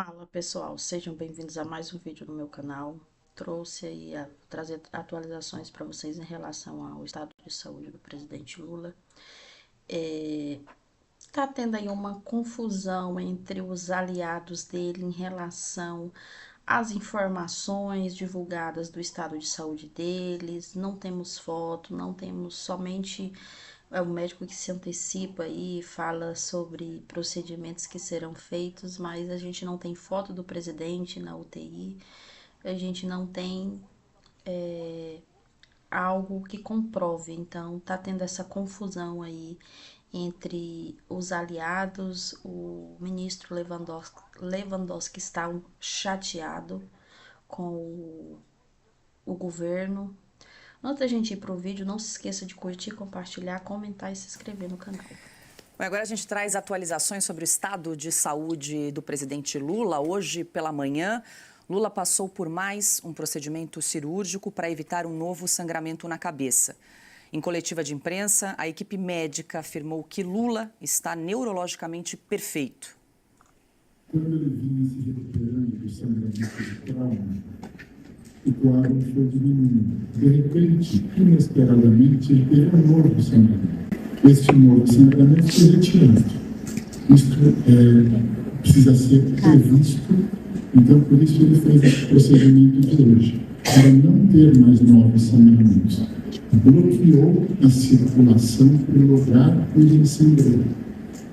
Fala pessoal, sejam bem-vindos a mais um vídeo no meu canal. Trouxe aí a trazer atualizações para vocês em relação ao estado de saúde do presidente Lula. Tá tendo aí uma confusão entre os aliados dele em relação às informações divulgadas do estado de saúde deles. Não temos foto, não temos somente o médico que se antecipa e fala sobre procedimentos que serão feitos, mas a gente não tem foto do presidente na UTI, a gente não tem algo que comprove. Então tá tendo essa confusão aí entre os aliados. O ministro Lewandowski está chateado com o governo. Antes da gente ir pro vídeo, não se esqueça de curtir, compartilhar, comentar e se inscrever no canal. Bom, agora a gente traz atualizações sobre o estado de saúde do presidente Lula. Hoje pela manhã, Lula passou por mais um procedimento cirúrgico para evitar um novo sangramento na cabeça. Em coletiva de imprensa, a equipe médica afirmou que Lula está neurologicamente perfeito. Quando ele vinha se recuperando do sangramento de trauma, o quadro foi diminuindo. De repente, inesperadamente, ele teve um novo sangramento. Este novo sangramento foi retirado. Isto precisa ser previsto, então por isso ele fez esse procedimento de hoje, para não ter mais novos sangramentos. Bloqueou a circulação pelo lugar onde ele sangrou.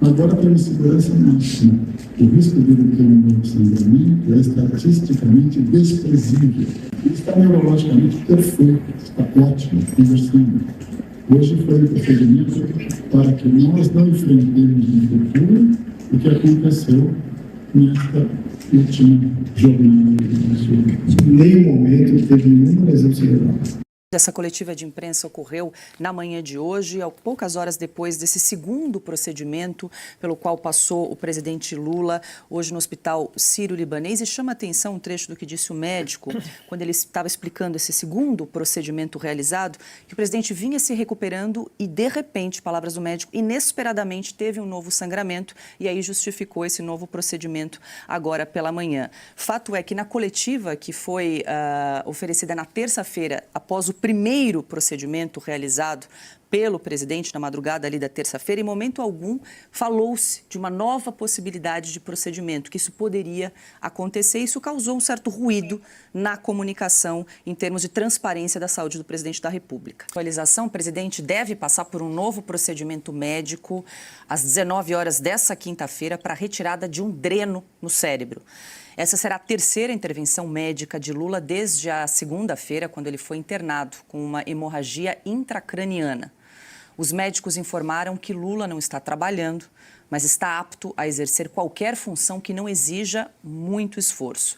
Agora temos segurança máxima. O risco de ele ter um novo sangramento é estatisticamente desprezível. Ele está neurologicamente perfeito, está ótimo, conversando. Hoje foi o procedimento para que nós não enfrentemos no futuro o que aconteceu nesta última jornada do nosso governo. Em nenhum momento teve nenhuma lesão cerebral. Essa coletiva de imprensa ocorreu na manhã de hoje, poucas horas depois desse segundo procedimento pelo qual passou o presidente Lula, hoje no Hospital Sírio-Libanês. E chama atenção um trecho do que disse o médico, quando ele estava explicando esse segundo procedimento realizado, que o presidente vinha se recuperando e, de repente, palavras do médico, inesperadamente teve um novo sangramento e aí justificou esse novo procedimento agora pela manhã. Fato é que na coletiva que foi oferecida na terça-feira, após o primeiro procedimento realizado pelo presidente na madrugada ali da terça-feira, em momento algum falou-se de uma nova possibilidade de procedimento, que isso poderia acontecer. Isso causou um certo ruído na comunicação em termos de transparência da saúde do presidente da República. Atualização: o presidente deve passar por um novo procedimento médico às 19 horas dessa quinta-feira para a retirada de um dreno no cérebro. Essa será a terceira intervenção médica de Lula desde a segunda-feira, quando ele foi internado com uma hemorragia intracraniana. Os médicos informaram que Lula não está trabalhando, mas está apto a exercer qualquer função que não exija muito esforço.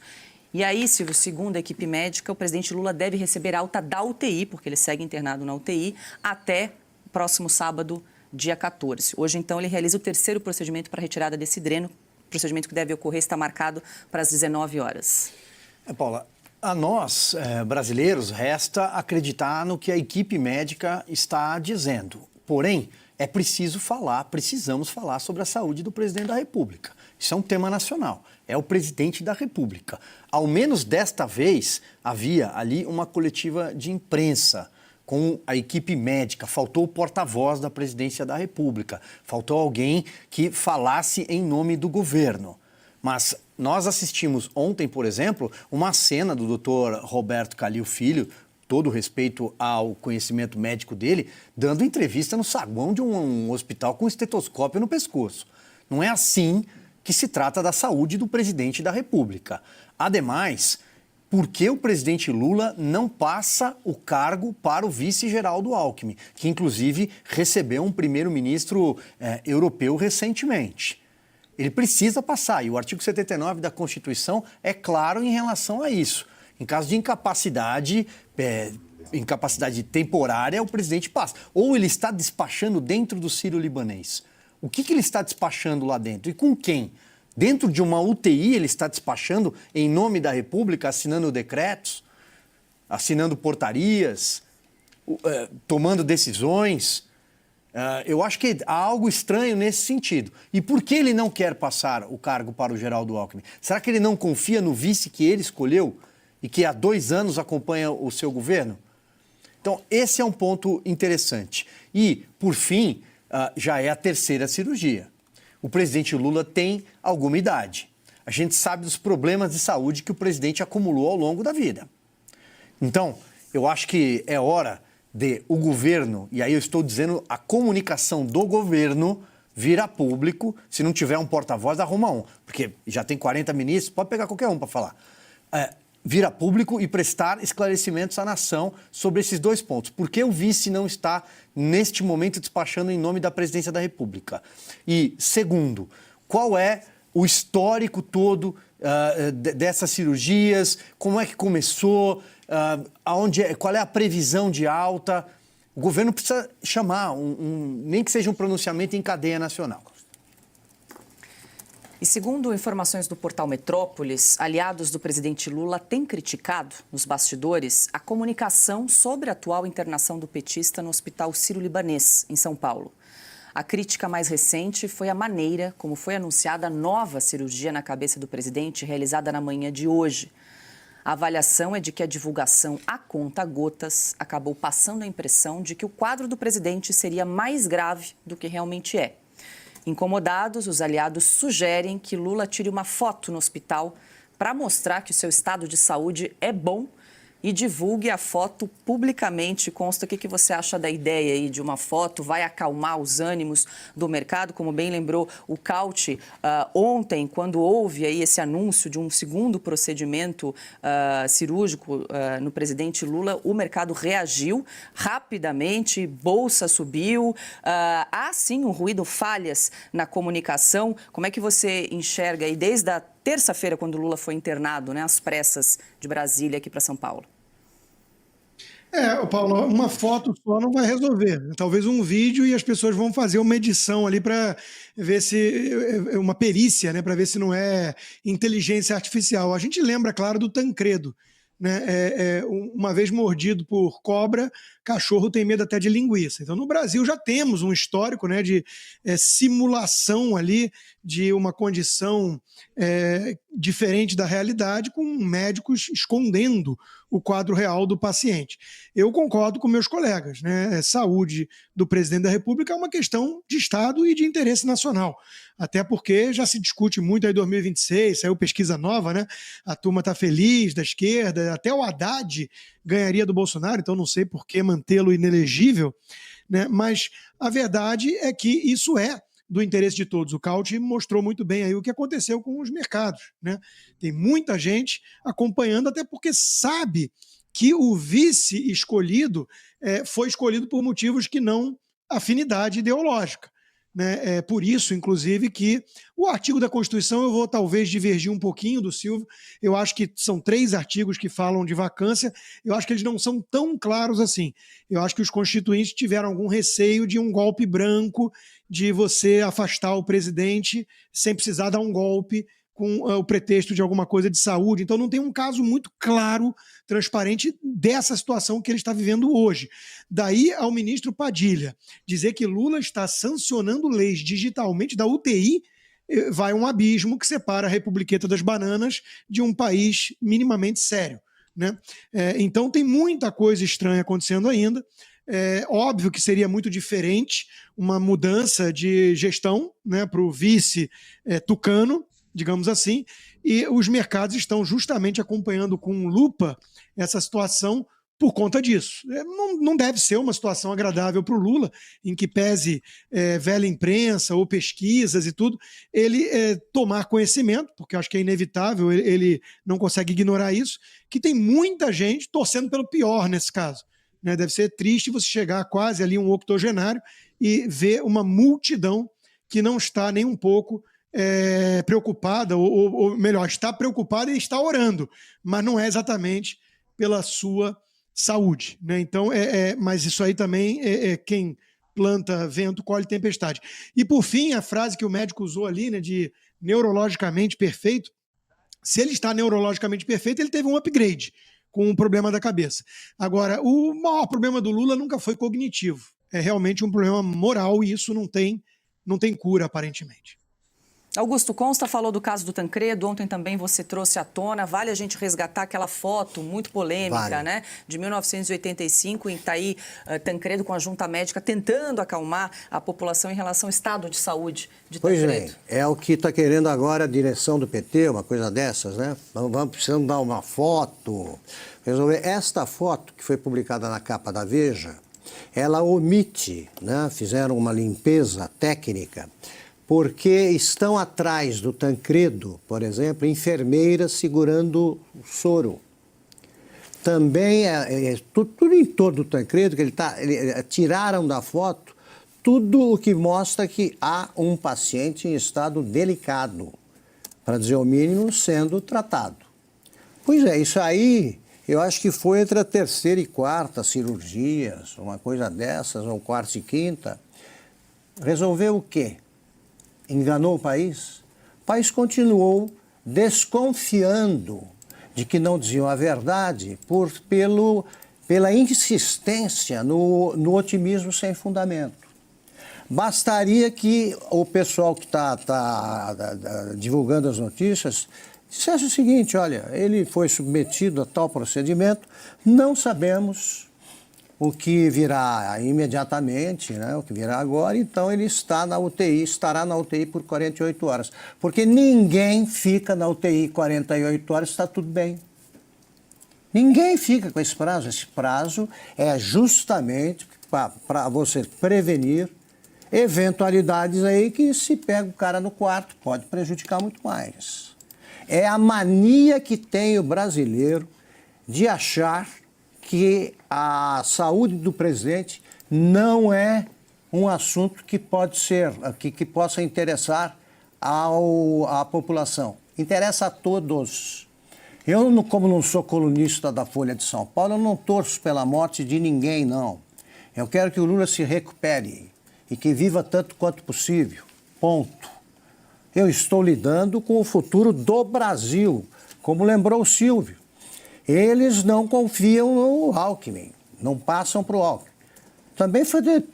E aí, Silvio, segundo a equipe médica, o presidente Lula deve receber alta da UTI, porque ele segue internado na UTI, até o próximo sábado, dia 14. Hoje, então, ele realiza o terceiro procedimento para a retirada desse dreno. O procedimento que deve ocorrer está marcado para as 19 horas. Paula, a nós, brasileiros, resta acreditar no que a equipe médica está dizendo. Porém, precisamos falar sobre a saúde do presidente da República. Isso é um tema nacional, é o presidente da República. Ao menos desta vez, havia ali uma coletiva de imprensa com a equipe médica, faltou o porta-voz da presidência da República, faltou alguém que falasse em nome do governo. Mas nós assistimos ontem, por exemplo, uma cena do Dr. Roberto Calil Filho, todo respeito ao conhecimento médico dele, dando entrevista no saguão de um hospital com um estetoscópio no pescoço. Não é assim que se trata da saúde do presidente da República. Ademais, por que o presidente Lula não passa o cargo para o vice-Geraldo Alckmin, que inclusive recebeu um primeiro-ministro europeu recentemente? Ele precisa passar, e o artigo 79 da Constituição é claro em relação a isso. Em caso de incapacidade temporária, o presidente passa. Ou ele está despachando dentro do Sírio-Libanês. O que ele está despachando lá dentro? E com quem? Dentro de uma UTI ele está despachando em nome da República, assinando decretos, assinando portarias, tomando decisões. Eu acho que há algo estranho nesse sentido. E por que ele não quer passar o cargo para o Geraldo Alckmin? Será que ele não confia no vice que ele escolheu e que há 2 anos acompanha o seu governo? Então, esse é um ponto interessante. E, por fim, já é a 3ª cirurgia. O presidente Lula tem alguma idade. A gente sabe dos problemas de saúde que o presidente acumulou ao longo da vida. Então, eu acho que é hora de o governo, e aí eu estou dizendo a comunicação do governo, vir a público. Se não tiver um porta-voz, arruma um, porque já tem 40 ministros, pode pegar qualquer um para falar. Vir a público e prestar esclarecimentos à nação sobre esses 2 pontos. Por que o vice não está, neste momento, despachando em nome da presidência da República? E, segundo, qual é o histórico todo dessas cirurgias? Como é que começou? Qual é a previsão de alta? O governo precisa chamar, nem que seja um pronunciamento em cadeia nacional. E segundo informações do portal Metrópolis, aliados do presidente Lula têm criticado, nos bastidores, a comunicação sobre a atual internação do petista no Hospital Sírio-Libanês, em São Paulo. A crítica mais recente foi a maneira como foi anunciada a nova cirurgia na cabeça do presidente, realizada na manhã de hoje. A avaliação é de que a divulgação a conta-gotas acabou passando a impressão de que o quadro do presidente seria mais grave do que realmente é. Incomodados, os aliados sugerem que Lula tire uma foto no hospital para mostrar que o seu estado de saúde é bom e divulgue a foto publicamente. Consta, o que você acha da ideia aí de uma foto? Vai acalmar os ânimos do mercado? Como bem lembrou o Cauty, ontem, quando houve aí esse anúncio de um segundo procedimento cirúrgico no presidente Lula, o mercado reagiu rapidamente, bolsa subiu. Há sim um ruído, falhas na comunicação. Como é que você enxerga aí desde a terça-feira, quando Lula foi internado, né, às pressas de Brasília aqui para São Paulo? Paulo, uma foto só não vai resolver. Talvez um vídeo e as pessoas vão fazer uma edição ali para ver se uma perícia, né, para ver se não é inteligência artificial. A gente lembra, claro, do Tancredo, né? Uma vez mordido por cobra, cachorro tem medo até de linguiça. Então, no Brasil já temos um histórico, né, de simulação ali de uma condição diferente da realidade, com médicos escondendo o quadro real do paciente. Eu concordo com meus colegas, né? Saúde do presidente da República é uma questão de Estado e de interesse nacional. Até porque já se discute muito aí 2026, saiu pesquisa nova, né? A turma está feliz, da esquerda, até o Haddad ganharia do Bolsonaro, então não sei por que mantê-lo inelegível, né? Mas a verdade é que isso é do interesse de todos. O Cauty mostrou muito bem aí o que aconteceu com os mercados, né? Tem muita gente acompanhando, até porque sabe que o vice escolhido foi escolhido por motivos que não afinidade ideológica, né? É por isso, inclusive, que o artigo da Constituição, eu vou talvez divergir um pouquinho do Silvio, eu acho que são 3 artigos que falam de vacância, eu acho que eles não são tão claros assim. Eu acho que os constituintes tiveram algum receio de um golpe branco, de você afastar o presidente sem precisar dar um golpe com o pretexto de alguma coisa de saúde. Então não tem um caso muito claro, transparente dessa situação que ele está vivendo hoje. Daí ao ministro Padilha dizer que Lula está sancionando leis digitalmente da UTI, vai um abismo que separa a Republiqueta das Bananas de um país minimamente sério, né? Então tem muita coisa estranha acontecendo ainda. Óbvio que seria muito diferente uma mudança de gestão, né, para o vice tucano, digamos assim, e os mercados estão justamente acompanhando com lupa essa situação por conta disso. Não deve ser uma situação agradável para o Lula, em que pese velha imprensa ou pesquisas e tudo, ele tomar conhecimento, porque acho que é inevitável, ele não consegue ignorar isso, que tem muita gente torcendo pelo pior nesse caso. Né? Deve ser triste você chegar quase ali um octogenário e ver uma multidão que não está nem um pouco preocupada, ou melhor, está preocupada e está orando, mas não é exatamente pela sua saúde, né? Então, mas isso aí também quem planta vento colhe tempestade. E por fim, a frase que o médico usou ali, né, de neurologicamente perfeito, se ele está neurologicamente perfeito, ele teve um upgrade com o problema da cabeça. Agora, o maior problema do Lula nunca foi cognitivo, é realmente um problema moral e isso não tem cura, aparentemente. Augusto Consta falou do caso do Tancredo, ontem também você trouxe à tona, vale a gente resgatar aquela foto muito polêmica, Vale. né, de 1985, em que está aí Tancredo com a junta médica tentando acalmar a população em relação ao estado de saúde de Pois Tancredo. é o que está querendo agora a direção do PT, uma coisa dessas, né? Precisamos dar uma foto, resolver. Esta foto que foi publicada na capa da Veja, ela omite, né? Fizeram uma limpeza técnica, porque estão atrás do Tancredo, por exemplo, enfermeiras segurando o soro. Também, tudo em torno do Tancredo, que tiraram da foto tudo o que mostra que há um paciente em estado delicado, para dizer o mínimo, sendo tratado. Pois é, isso aí, eu acho que foi entre a terceira e quarta cirurgias, uma coisa dessas, ou quarta e quinta. Resolveu o quê? Enganou o país? O país continuou desconfiando de que não diziam a verdade pela insistência no otimismo sem fundamento. Bastaria que o pessoal que está divulgando as notícias dissesse o seguinte: olha, ele foi submetido a tal procedimento, não sabemos o que virá imediatamente, né, o que virá agora, então ele estará na UTI por 48 horas. Porque ninguém fica na UTI 48 horas, está tudo bem. Ninguém fica com esse prazo. Esse prazo é justamente para você prevenir eventualidades aí que, se pega o cara no quarto, pode prejudicar muito mais. É a mania que tem o brasileiro de achar que a saúde do presidente não é um assunto que pode ser, que possa interessar à população. Interessa a todos. Eu, como não sou colunista da Folha de São Paulo, eu não torço pela morte de ninguém, não. Eu quero que o Lula se recupere e que viva tanto quanto possível. Ponto. Eu estou lidando com o futuro do Brasil, como lembrou o Silvio. Eles não confiam no Alckmin, não passam para o Alckmin. Também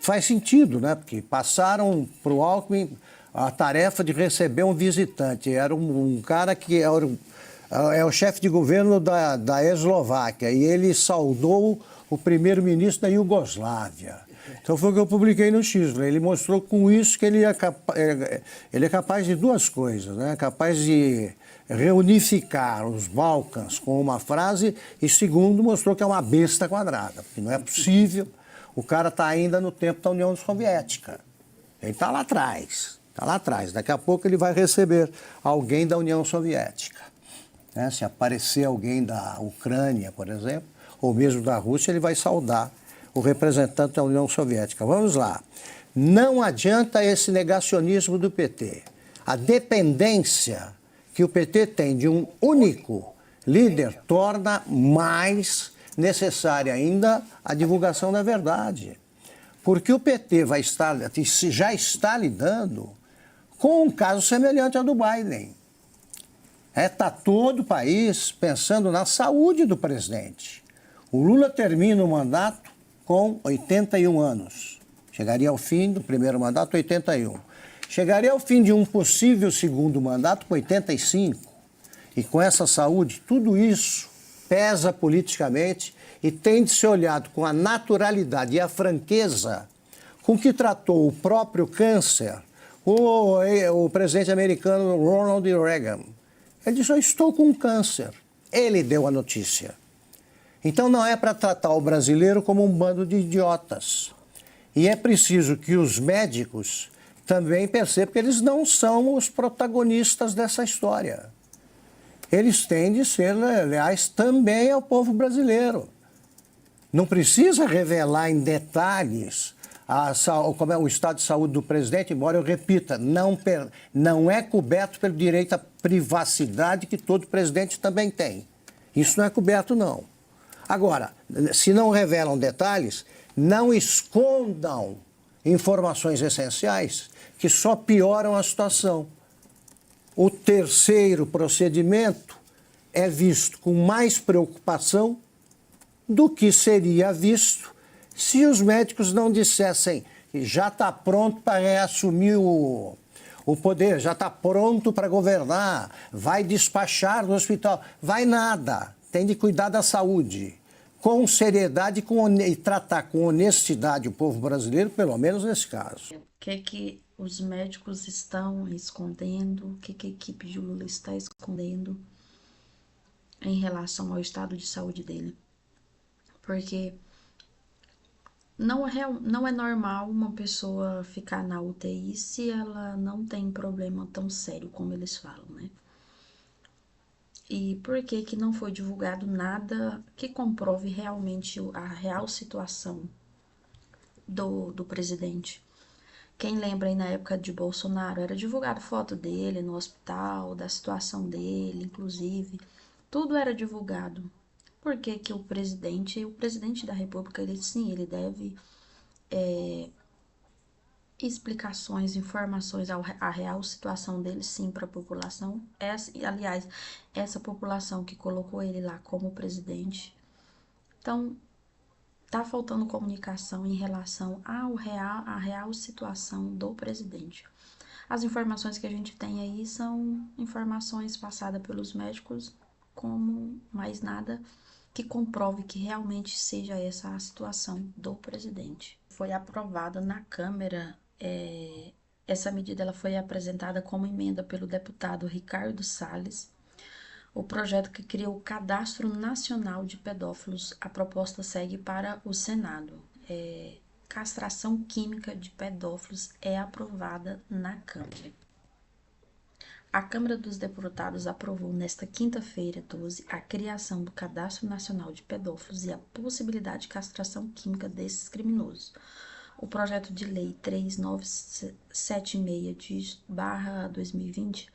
faz sentido, né? Porque passaram para o Alckmin a tarefa de receber um visitante. Era um cara que é o chefe de governo da Eslováquia e ele saudou o primeiro-ministro da Iugoslávia. Então foi o que eu publiquei no X. Ele mostrou com isso que ele é capaz de duas coisas, né? Capaz de reunificar os Balcãs com uma frase e, segundo, mostrou que é uma besta quadrada, porque não é possível. O cara está ainda no tempo da União Soviética. Ele está lá atrás, Daqui a pouco ele vai receber alguém da União Soviética. Né? Se aparecer alguém da Ucrânia, por exemplo, ou mesmo da Rússia, ele vai saudar o representante da União Soviética. Vamos lá. Não adianta esse negacionismo do PT. A dependência que o PT tem de um único líder torna mais necessária ainda a divulgação da verdade. Porque o PT já está lidando com um caso semelhante ao do Biden. Está todo o país pensando na saúde do presidente. O Lula termina o mandato com 81 anos. Chegaria ao fim do primeiro mandato, 81. Chegaria ao fim de um possível segundo mandato com 85. E com essa saúde, tudo isso pesa politicamente e tem de ser olhado com a naturalidade e a franqueza com que tratou o próprio câncer o presidente americano Ronald Reagan. Ele disse: eu estou com câncer. Ele deu a notícia. Então não é para tratar o brasileiro como um bando de idiotas. E é preciso que os médicos também percebam que eles não são os protagonistas dessa história. Eles têm de ser leais também ao povo brasileiro. Não precisa revelar em detalhes como é o estado de saúde do presidente, embora eu repita, não é coberto pelo direito à privacidade que todo presidente também tem. Isso não é coberto, não. Agora, se não revelam detalhes, não escondam informações essenciais que só pioram a situação. O terceiro procedimento é visto com mais preocupação do que seria visto Se os médicos não dissessem que já está pronto para reassumir o poder, já está pronto para governar, vai despachar no hospital, vai nada. Tem de cuidar da saúde, com seriedade e tratar com honestidade o povo brasileiro, pelo menos nesse caso. O que os médicos estão escondendo, o que a equipe de Lula está escondendo em relação ao estado de saúde dele. Porque não é normal uma pessoa ficar na UTI se ela não tem problema tão sério como eles falam, né? E por que não foi divulgado nada que comprove realmente a real situação do presidente? Quem lembra aí na época de Bolsonaro, era divulgado foto dele no hospital, da situação dele, inclusive. Tudo era divulgado. Por que o presidente da República, ele deve explicações, informações, a real situação dele, sim, para a população. Aliás, essa população que colocou ele lá como presidente. Então, tá faltando comunicação em relação à real situação do presidente. As informações que a gente tem aí são informações passadas pelos médicos, como mais nada que comprove que realmente seja essa a situação do presidente. Foi aprovada na Câmara, essa medida ela foi apresentada como emenda pelo deputado Ricardo Salles. O projeto que cria o Cadastro Nacional de Pedófilos, a proposta segue para o Senado. Castração química de pedófilos é aprovada na Câmara. A Câmara dos Deputados aprovou nesta quinta-feira, 12, a criação do Cadastro Nacional de Pedófilos e a possibilidade de castração química desses criminosos. O projeto de lei 3976/2020,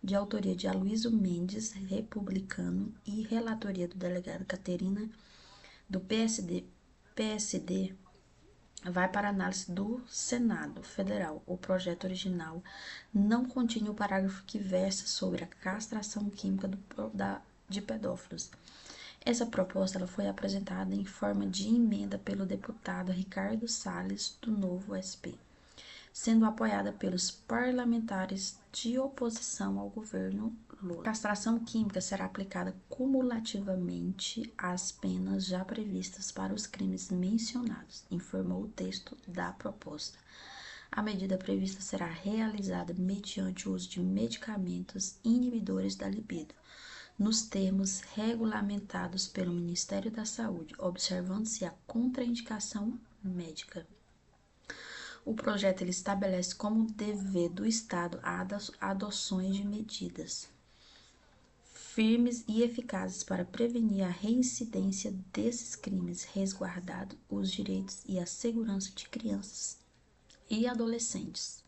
de autoria de Aloysio Mendes, republicano, e relatoria do delegado Caterina, do PSD, vai para análise do Senado Federal. O projeto original não continha o parágrafo que versa sobre a castração química de pedófilos. Essa proposta ela foi apresentada em forma de emenda pelo deputado Ricardo Salles, do Novo SP, sendo apoiada pelos parlamentares de oposição ao governo Lula. A castração química será aplicada cumulativamente às penas já previstas para os crimes mencionados, informou o texto da proposta. A medida prevista será realizada mediante o uso de medicamentos inibidores da libido, nos termos regulamentados pelo Ministério da Saúde, observando-se a contraindicação médica. O projeto ele estabelece como dever do Estado a adoções de medidas firmes e eficazes para prevenir a reincidência desses crimes, resguardando os direitos e a segurança de crianças e adolescentes.